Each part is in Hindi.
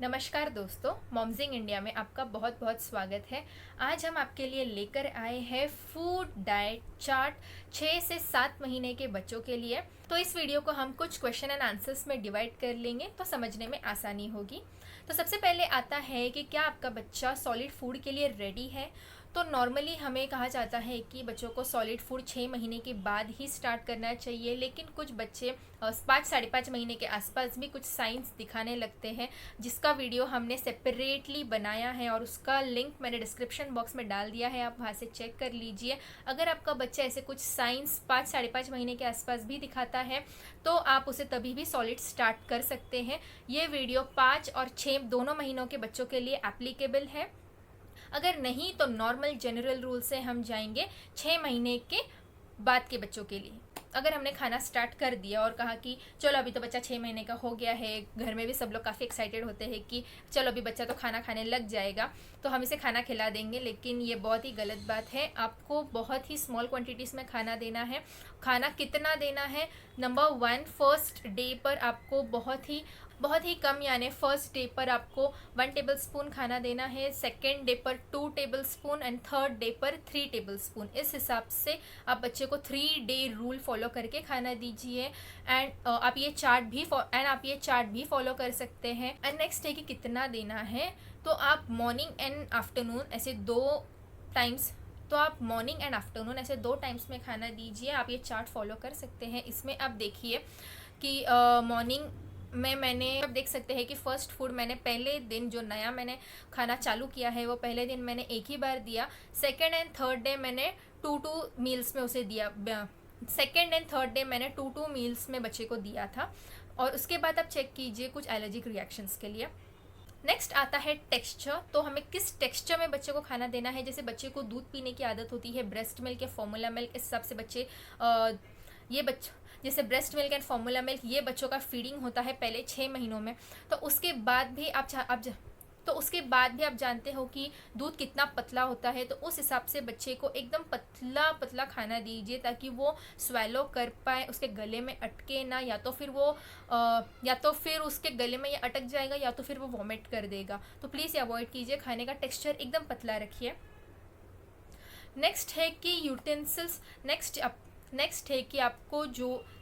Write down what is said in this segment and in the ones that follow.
नमस्कार दोस्तों, मॉम्जिंग इंडिया में आपका बहुत बहुत स्वागत है। आज हम आपके लिए लेकर आए हैं फूड डाइट चार्ट 6 से 7 महीने के बच्चों के लिए। तो इस वीडियो को हम कुछ क्वेश्चन एंड आंसर्स में डिवाइड कर लेंगे तो समझने में आसानी होगी। तो सबसे पहले आता है कि क्या आपका बच्चा सॉलिड फूड के लिए रेडी है। तो नॉर्मली हमें कहा जाता है कि बच्चों को सॉलिड फूड 6 महीने के बाद ही स्टार्ट करना चाहिए, लेकिन कुछ बच्चे 5 साढ़े 5 महीने के आसपास भी कुछ साइंस दिखाने लगते हैं, जिसका वीडियो हमने सेपरेटली बनाया है और उसका लिंक मैंने डिस्क्रिप्शन बॉक्स में डाल दिया है, आप वहाँ से चेक कर लीजिए। अगर आपका बच्चा ऐसे कुछ साइंस 5 साढ़े 5 महीने के आसपास भी दिखाता है तो आप उसे तभी भी सॉलिड स्टार्ट कर सकते हैं। ये वीडियो 5 और 6 दोनों महीनों के बच्चों के लिए एप्लीकेबल है। अगर नहीं तो नॉर्मल जनरल रूल से हम जाएंगे 6 महीने के बाद के बच्चों के लिए। अगर हमने खाना स्टार्ट कर दिया और कहा कि चलो अभी तो बच्चा 6 महीने का हो गया है, घर में भी सब लोग काफ़ी एक्साइटेड होते हैं कि चलो अभी बच्चा तो खाना खाने लग जाएगा, तो हम इसे खाना खिला देंगे, लेकिन ये बहुत ही गलत बात है। आपको बहुत ही स्मॉल क्वांटिटीज़ में खाना देना है। खाना कितना देना है? नंबर 1, फर्स्ट डे पर आपको बहुत ही कम, यानी फर्स्ट डे पर आपको 1 टेबल स्पून खाना देना है, सेकेंड डे पर 2 table spoon and third day पर 3 टेबल स्पून। इस हिसाब से आप बच्चे को 3 डे रूल फॉलो करके खाना दीजिए। एंड आप ये चार्ट भी फॉलो कर सकते हैं। एंड नेक्स्ट है कि कितना देना है, तो आप मॉर्निंग एंड आफ्टरनून ऐसे दो टाइम्स में खाना दीजिए। आप ये चार्ट फॉलो कर सकते हैं। इसमें आप देखिए कि मॉर्निंग में मैंने आप देख सकते हैं कि फ़र्स्ट फूड मैंने पहले दिन जो नया मैंने खाना चालू किया है वो पहले दिन मैंने एक ही बार दिया। सेकेंड एंड थर्ड डे मैंने टू मील्स में उसे दिया। सेकेंड एंड थर्ड डे मैंने टू मील्स में बच्चे को दिया था। और उसके बाद आप चेक कीजिए कुछ एलर्जिक रिएक्शंस के लिए। नेक्स्ट आता है टेक्सचर। तो हमें किस टेक्सचर में बच्चे को खाना देना है। जैसे बच्चे को दूध पीने की आदत होती है, ब्रेस्ट मिल्क या फॉर्मूला मिल्क, इस हिसाब से बच्चे ये बच्चों जैसे breast milk and formula milk ये बच्चों का फीडिंग होता है पहले 6 महीनों में। तो उसके बाद भी आप जानते हो कि दूध कितना पतला होता है, तो उस हिसाब से बच्चे को एकदम पतला पतला खाना दीजिए ताकि वो स्वेलो कर पाए, उसके गले में अटके ना, या तो फिर उसके गले में ये अटक जाएगा या तो फिर वो वॉमिट कर देगा। तो प्लीज़ ये अवॉइड कीजिए। खाने का टेक्सचर एकदम पतला रखिए। नेक्स्ट है कि यूटेंसिल्स।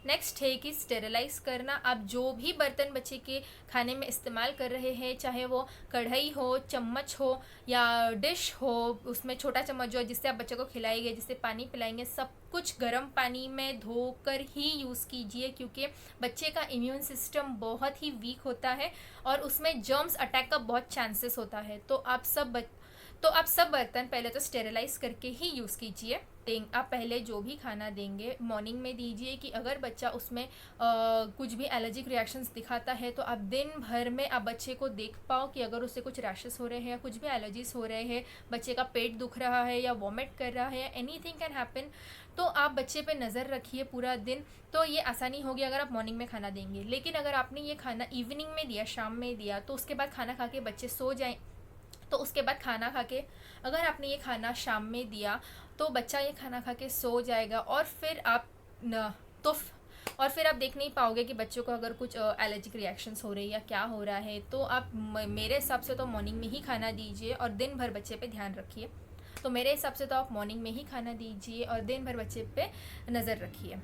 नेक्स्ट है कि स्टेरिलाइज करना। आप जो भी बर्तन बच्चे के खाने में इस्तेमाल कर रहे हैं, चाहे वो कढ़ाई हो, चम्मच हो या डिश हो, उसमें छोटा चम्मच जो जिससे आप बच्चे को खिलाएंगे, जिससे पानी पिलाएंगे, सब कुछ गर्म पानी में धोकर ही यूज़ कीजिए, क्योंकि बच्चे का इम्यून सिस्टम बहुत ही वीक होता है और उसमें जर्म्स अटैक का बहुत चांसेस होता है। तो आप सब बर्तन पहले तो स्टेरिलाइज करके ही यूज़ कीजिए। आप पहले जो भी खाना देंगे मॉर्निंग में दीजिए कि अगर बच्चा उसमें कुछ भी एलर्जिक रिएक्शंस दिखाता है तो आप दिन भर में आप बच्चे को देख पाओ कि अगर उसे कुछ रैशेस हो रहे हैं या कुछ भी एलर्जीज हो रहे हैं, बच्चे का पेट दुख रहा है या वॉमिट कर रहा है, एनीथिंग कैन हैपन, तो आप बच्चे पे नज़र रखिए पूरा दिन। तो ये आसानी होगी अगर आप मॉर्निंग में खाना देंगे। लेकिन अगर आपने ये खाना इवनिंग में दिया, शाम में दिया, तो उसके बाद खाना खा के बच्चे सो जाएं, तो उसके बाद खाना खा के अगर आपने ये खाना शाम में दिया तो बच्चा ये खाना खा के सो जाएगा और फिर आप देख नहीं पाओगे कि बच्चों को अगर कुछ एलर्जिक रिएक्शंस हो रही है या क्या हो रहा है। तो आप मेरे हिसाब से तो मॉर्निंग में ही खाना दीजिए और दिन भर बच्चे पे ध्यान रखिए। तो मेरे हिसाब से तो आप मॉर्निंग में ही खाना दीजिए और दिन भर बच्चे पे नज़र रखिए।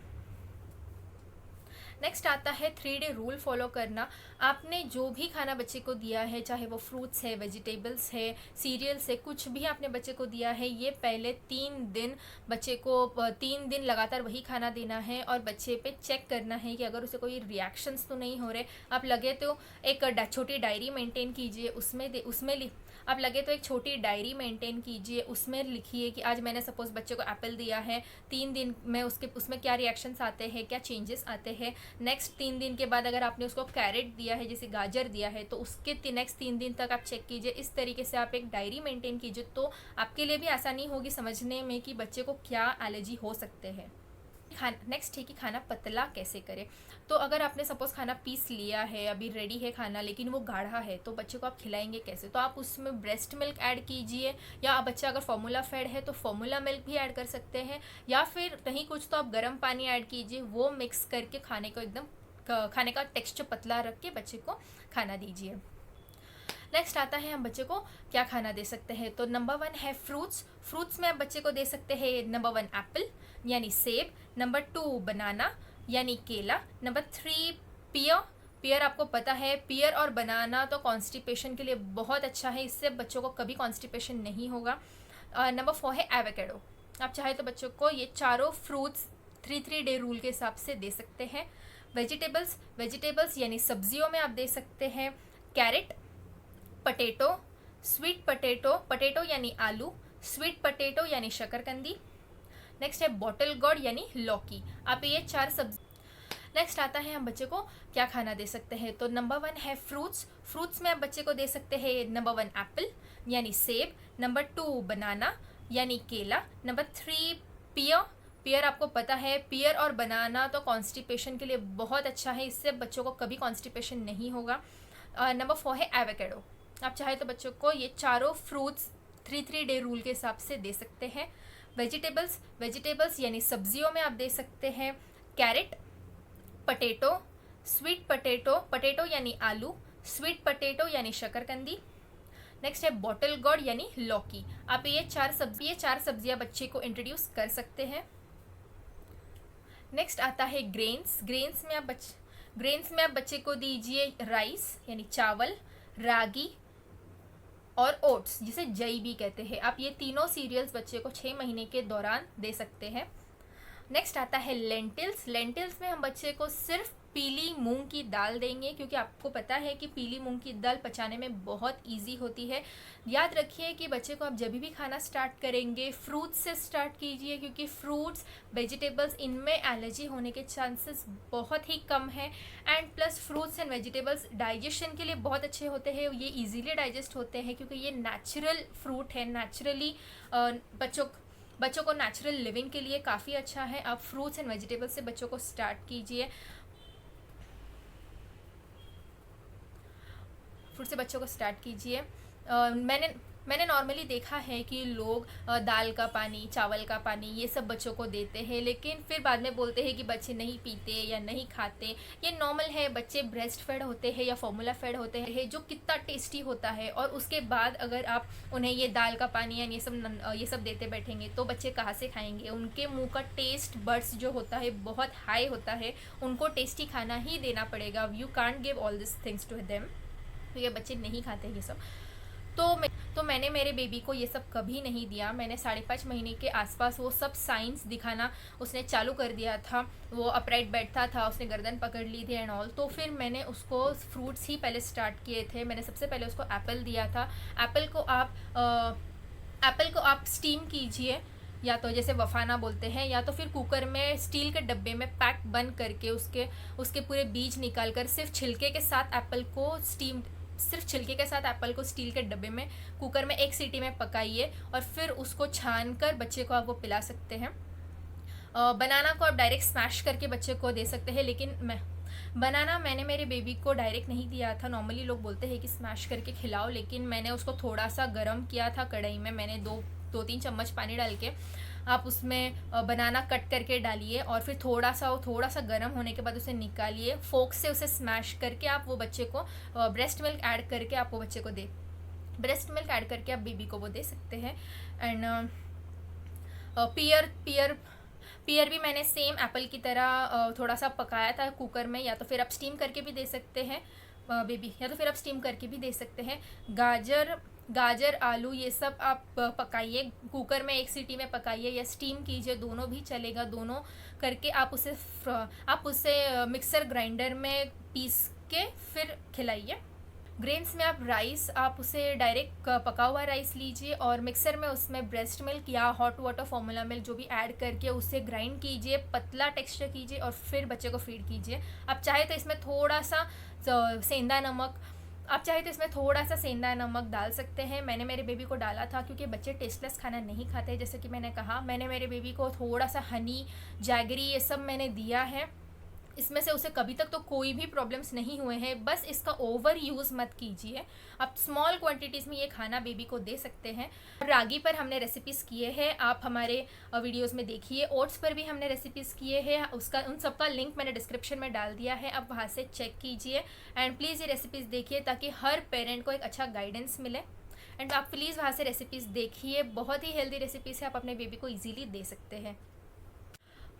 नेक्स्ट आता है 3 डे रूल फॉलो करना। आपने जो भी खाना बच्चे को दिया है, चाहे वो फ्रूट्स है, वेजिटेबल्स है, सीरियल्स है, कुछ भी आपने बच्चे को दिया है, ये पहले 3 दिन बच्चे को 3 दिन लगातार वही खाना देना है और बच्चे पे चेक करना है कि अगर उसे कोई रिएक्शंस तो नहीं हो रहे। आप लगे तो एक छोटी डायरी मेंटेन कीजिए, एक छोटी डायरी मेंटेन कीजिए, उसमें लिखिए कि आज मैंने सपोज बच्चे को एप्पल दिया है, 3 दिन में उसमें क्या रिएक्शंस आते हैं, क्या चेंजेस आते हैं। नेक्स्ट 3 दिन के बाद अगर आपने उसको कैरेट दिया है, जैसे गाजर दिया है, तो उसके नेक्स्ट 3 दिन तक आप चेक कीजिए। इस तरीके से आप एक डायरी मेंटेन कीजिए, तो आपके लिए भी आसानी होगी समझने में कि बच्चे को क्या एलर्जी हो सकते हैं। नेक्स्ट है कि खाना पतला कैसे करें। तो अगर आपने सपोज खाना पीस लिया है, अभी रेडी है खाना, लेकिन वो गाढ़ा है, तो बच्चे को आप खिलाएंगे कैसे। तो आप उसमें ब्रेस्ट मिल्क ऐड कीजिए, या बच्चा अगर फार्मूला फेड है तो फार्मूला मिल्क भी ऐड कर सकते हैं, या फिर नहीं कुछ तो आप गर्म पानी ऐड कीजिए। वो मिक्स करके खाने का टेक्सचर पतला रख के बच्चे को खाना दीजिए। नेक्स्ट आता है हम बच्चे को क्या खाना दे सकते हैं। तो नंबर 1 है फ्रूट्स। फ्रूट्स में आप बच्चे को दे सकते हैं नंबर 1 एप्पल यानी सेब, नंबर 2 बनाना यानी केला, नंबर 3 पियर। पियर आपको पता है, पियर और बनाना तो कॉन्स्टिपेशन के लिए बहुत अच्छा है, इससे बच्चों को कभी कॉन्स्टिपेशन नहीं होगा। नंबर 4 है एवोकेडो। आप चाहे तो बच्चों को ये चारों फ्रूट्स 3 डे रूल के हिसाब से दे सकते हैं। वेजिटेबल्स यानी सब्जियों में आप दे सकते हैं कैरेट, पटेटो, स्वीट पटेटो यानी आलू, स्वीट पटेटो यानी शकरकंदी। नेक्स्ट है बॉटल गॉर्ड यानी लौकी। आप ये 4 सब्जी। नेक्स्ट आता है हम बच्चे को क्या खाना दे सकते हैं। तो नंबर 1 है फ्रूट्स। फ्रूट्स में आप बच्चे को दे सकते हैं नंबर 1 एप्पल यानी सेब, नंबर 2 बनाना यानी केला, नंबर 3 पियर। पियर आपको पता है, पियर और बनाना तो कॉन्स्टिपेशन के लिए बहुत अच्छा है, इससे बच्चों को कभी कॉन्स्टिपेशन नहीं होगा। नंबर 4 है एवोकेडो। आप चाहे तो बच्चों को ये चारों फ्रूट्स 3 डे रूल के हिसाब से दे सकते हैं। वेजिटेबल्स यानी सब्जियों में आप दे सकते हैं कैरेट, पटेटो, स्वीट पटेटो यानी आलू, स्वीट पटेटो यानी शकरकंदी। नेक्स्ट है बॉटल गॉर्ड यानी लौकी। आप ये 4 सब्जियां बच्चे को इंट्रोड्यूस कर सकते हैं। नेक्स्ट आता है ग्रेन्स में आप बच्चे को दीजिए राइस यानी चावल, रागी और ओट्स जिसे जई भी कहते हैं। आप ये तीनों सीरियल्स बच्चे को 6 महीने के दौरान दे सकते हैं। नेक्स्ट आता है लेंटिल्स में हम बच्चे को सिर्फ पीली मूंग की दाल देंगे, क्योंकि आपको पता है कि पीली मूंग की दाल पचाने में बहुत इजी होती है। याद रखिए कि बच्चे को आप जब भी खाना स्टार्ट करेंगे फ्रूट्स से स्टार्ट कीजिए, क्योंकि फ्रूट्स वेजिटेबल्स इनमें एलर्जी होने के चांसेस बहुत ही कम है। And plus fruits and vegetables digestion के लिए बहुत अच्छे होते हैं, ये इजीली डाइजेस्ट होते हैं क्योंकि ये नेचुरल फ्रूट है, नेचुरली बच्चों को नेचुरल लिविंग के लिए काफ़ी अच्छा है। आप फ्रूट्स एंड वेजिटेबल्स से बच्चों को स्टार्ट कीजिए। मैंने नॉर्मली देखा है कि लोग दाल का पानी, चावल का पानी ये सब बच्चों को देते हैं, लेकिन फिर बाद में बोलते हैं कि बच्चे नहीं पीते या नहीं खाते। ये नॉर्मल है, बच्चे ब्रेस्ट फेड होते हैं या फॉर्मूला फेड होते हैं जो कितना टेस्टी होता है, और उसके बाद अगर आप उन्हें ये दाल का पानी या ये सब देते बैठेंगे तो बच्चे कहाँ से खाएंगे। उनके मुंह का टेस्ट बड्स जो होता है बहुत हाई होता है, उनको टेस्टी खाना ही देना पड़ेगा। You can't give all this things to them, तो ये बच्चे नहीं खाते ये सब। तो मैंने मेरे बेबी को ये सब कभी नहीं दिया। मैंने 5.5 महीने के आसपास वो सब साइंस दिखाना उसने चालू कर दिया था। वो अपराइट बैठता था, उसने गर्दन पकड़ ली थी एंड ऑल, तो फिर मैंने उसको फ्रूट्स ही पहले स्टार्ट किए थे। मैंने सबसे पहले उसको एप्पल दिया था। एप्पल को आप स्टीम कीजिए, या तो जैसे वफाना बोलते हैं, या तो फिर कुकर में स्टील के डब्बे में पैक बंद करके उसके पूरे बीज निकाल कर सिर्फ छिलके के साथ एप्पल को स्टील के डब्बे में कुकर में 1 सीटी में पकाइए और फिर उसको छान कर बच्चे को आप वो पिला सकते हैं। बनाना को आप डायरेक्ट स्मैश करके बच्चे को दे सकते हैं, लेकिन बनाना मैंने मेरे बेबी को डायरेक्ट नहीं दिया था। नॉर्मली लोग बोलते हैं कि स्मैश करके खिलाओ, लेकिन मैंने उसको थोड़ा सा गर्म किया था कढ़ाई में। मैंने 2-3 चम्मच पानी डाल के आप उसमें बनाना कट करके डालिए और फिर थोड़ा सा गर्म होने के बाद उसे निकालिए। फोक से उसे स्मैश करके आप वो बच्चे को ब्रेस्ट मिल्क ऐड करके आप वो बच्चे को ब्रेस्ट मिल्क ऐड करके आप बेबी को वो दे सकते हैं। एंड पियर भी मैंने सेम एप्पल की तरह थोड़ा सा पकाया था कुकर में, या तो फिर आप स्टीम करके भी दे सकते हैं बेबी, या तो फिर आप स्टीम करके भी दे सकते हैं। गाजर, आलू ये सब आप पकाइए, कुकर में 1 सीटी में पकाइए या स्टीम कीजिए, दोनों भी चलेगा। दोनों करके आप उसे मिक्सर ग्राइंडर में पीस के फिर खिलाइए। ग्रेन्स में आप उसे डायरेक्ट पका हुआ राइस लीजिए और मिक्सर में उसमें ब्रेस्ट मिल्क या हॉट वाटर फॉर्मूला मिल्क जो भी ऐड करके उसे ग्राइंड कीजिए, पतला टेक्सचर कीजिए और फिर बच्चे को फीड कीजिए। आप चाहे तो इसमें थोड़ा सा सेंधा नमक डाल सकते हैं। मैंने मेरे बेबी को डाला था क्योंकि बच्चे टेस्टलेस खाना नहीं खाते। जैसे कि मैंने कहा, मैंने मेरे बेबी को थोड़ा सा हनी, जैगरी ये सब मैंने दिया है। इसमें से उसे कभी तक तो कोई भी प्रॉब्लम्स नहीं हुए हैं। बस इसका ओवर यूज़ मत कीजिए। आप स्मॉल क्वांटिटीज़ में ये खाना बेबी को दे सकते हैं। रागी पर हमने रेसिपीज़ किए हैं, आप हमारे वीडियोस में देखिए। ओट्स पर भी हमने रेसिपीज़ किए हैं, उसका उन सबका लिंक मैंने डिस्क्रिप्शन में डाल दिया है, आप वहाँ से चेक कीजिए। एंड प्लीज़ ये रेसिपीज़ देखिए ताकि हर पेरेंट को एक अच्छा गाइडेंस मिले। एंड आप प्लीज़ वहाँ से रेसिपीज़ देखिए, बहुत ही हेल्दी रेसिपीज़ है, आप अपने बेबी को ईजीली दे सकते हैं।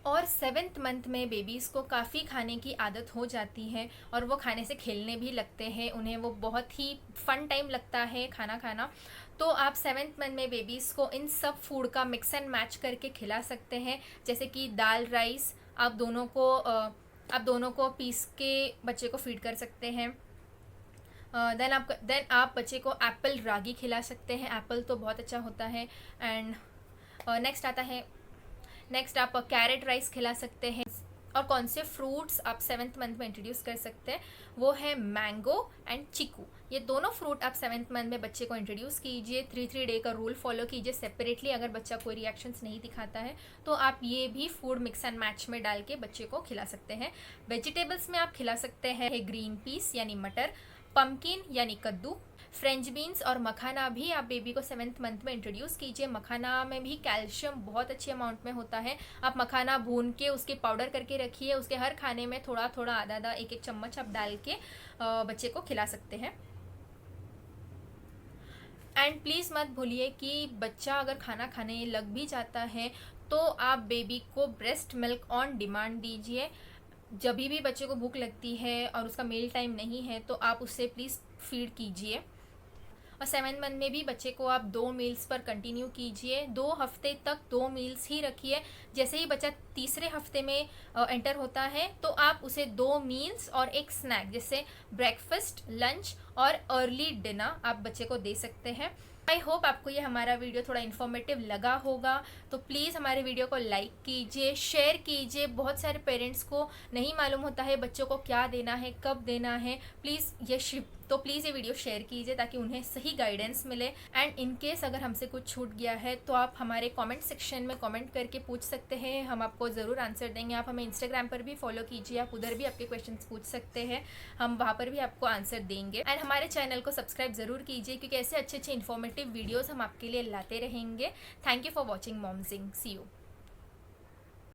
और 7th मंथ में बेबीज़ को काफ़ी खाने की आदत हो जाती है और वो खाने से खेलने भी लगते हैं, उन्हें वो बहुत ही फ़न टाइम लगता है खाना खाना। तो आप 7th मंथ में बेबीज़ को इन सब फूड का मिक्स एंड मैच करके खिला सकते हैं, जैसे कि दाल राइस आप दोनों को पीस के बच्चे को फीड कर सकते हैं। देन आप बच्चे को एप्पल रागी खिला सकते हैं, एप्पल तो बहुत अच्छा होता है। एंड नेक्स्ट आप कैरेट राइस खिला सकते हैं। और कौन से फ्रूट्स आप 7th मंथ में इंट्रोड्यूस कर सकते हैं, वो है मैंगो एंड चीकू। ये दोनों फ्रूट आप 7th मंथ में बच्चे को इंट्रोड्यूस कीजिए। 3 डे का रूल फॉलो कीजिए सेपरेटली। अगर बच्चा कोई रिएक्शंस नहीं दिखाता है तो आप ये भी फूड मिक्स एंड मैच में डाल के बच्चे को खिला सकते हैं। वेजिटेबल्स में आप खिला सकते हैं ग्रीन पीस यानी मटर, पम्पकिन यानी कद्दू, फ्रेंच बीन्स और मखाना भी आप बेबी को 7th मंथ में इंट्रोड्यूस कीजिए। मखाना में भी कैल्शियम बहुत अच्छे अमाउंट में होता है। आप मखाना भून के उसके पाउडर करके रखिए, उसके हर खाने में थोड़ा थोड़ा आधा एक चम्मच आप डाल के बच्चे को खिला सकते हैं। एंड प्लीज़ मत भूलिए कि बच्चा अगर खाना खाने लग भी जाता है तो आप बेबी को ब्रेस्ट मिल्क ऑन डिमांड दीजिए। जब भी बच्चे को भूख लगती है और उसका मील टाइम नहीं है तो आप उससे प्लीज़ फीड कीजिए। और 7th मंथ में भी बच्चे को आप 2 मील्स पर कंटिन्यू कीजिए। 2 हफ्ते तक 2 मील्स ही रखिए। जैसे ही बच्चा तीसरे हफ्ते में एंटर होता है तो आप उसे 2 मील्स और एक स्नैक जैसे ब्रेकफास्ट, लंच और अर्ली डिनर आप बच्चे को दे सकते हैं। आई होप आपको ये हमारा वीडियो थोड़ा इन्फॉर्मेटिव लगा होगा, तो प्लीज़ हमारे वीडियो को लाइक कीजिए, शेयर कीजिए। बहुत सारे पेरेंट्स को नहीं मालूम होता है बच्चों को क्या देना है, कब देना है। प्लीज़ ये वीडियो शेयर कीजिए ताकि उन्हें सही गाइडेंस मिले। एंड इन केस अगर हमसे कुछ छूट गया है तो आप हमारे कमेंट सेक्शन में कमेंट करके पूछ सकते हैं, हम आपको ज़रूर आंसर देंगे। आप हमें इंस्टाग्राम पर भी फॉलो कीजिए, आप उधर भी आपके क्वेश्चंस पूछ सकते हैं, हम वहाँ पर भी आपको आंसर देंगे। एंड हमारे चैनल को सब्सक्राइब ज़रूर कीजिए क्योंकि ऐसे अच्छे वीडियोज़ हम आपके लिए लाते रहेंगे। थैंक यू फॉर वॉचिंग मॉमजिंग। See you.